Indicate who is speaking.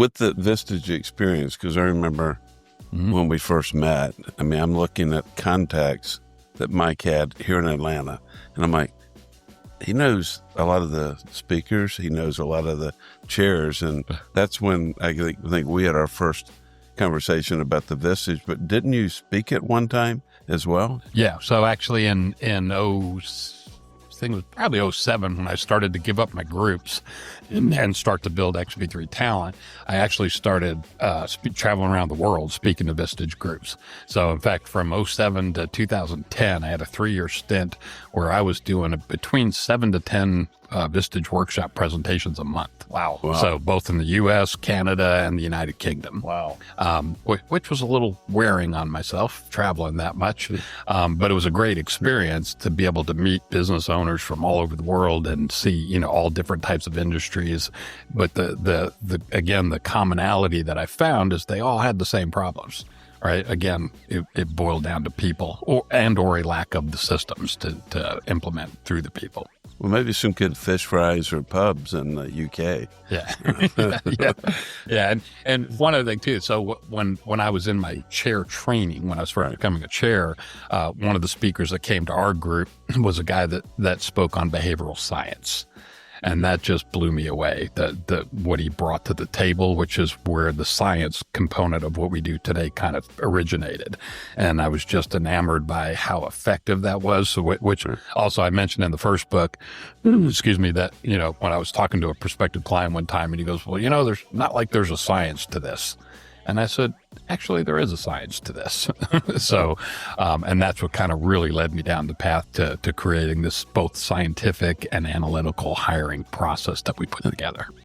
Speaker 1: With the Vistage experience, because I remember when we first met, I mean, I'm looking at contacts that Mike had here in Atlanta, and I'm like, he knows a lot of the speakers, he knows a lot of the chairs, and that's when I think we had our first conversation about the Vistage. But didn't you speak at one time as well?
Speaker 2: Yeah. So actually in I think it was probably '07 when I started to give up my groups and start to build XP3 talent. I actually started traveling around the world speaking to Vistage groups. So in fact, from '07 to 2010, I had a 3-year stint where I was doing between 7 to 10 Vistage workshop presentations a month.
Speaker 3: Wow.
Speaker 2: So both in the U.S., Canada, and the United Kingdom.
Speaker 3: Wow.
Speaker 2: Which was a little wearing on myself, traveling that much. But it was a great experience to be able to meet business owners from all over the world and see, all different types of industries. But the commonality that I found is they all had the same problems. Right. Again, it boiled down to people or a lack of the systems to implement through the people.
Speaker 1: Well, maybe some good fish fries or pubs in the UK.
Speaker 2: Yeah. And one other thing too. So when I was in my chair training, when I was first becoming a chair, one of the speakers that came to our group was a guy that spoke on behavioral science. And that just blew me away, what he brought to the table, which is where the science component of what we do today kind of originated. And I was just enamored by how effective that was. So which also I mentioned in the first book, that, when I was talking to a prospective client one time and he goes, well, there's not like there's a science to this. And I said, actually, there is a science to this. So, and that's what kind of really led me down the path to creating this both scientific and analytical hiring process that we put together.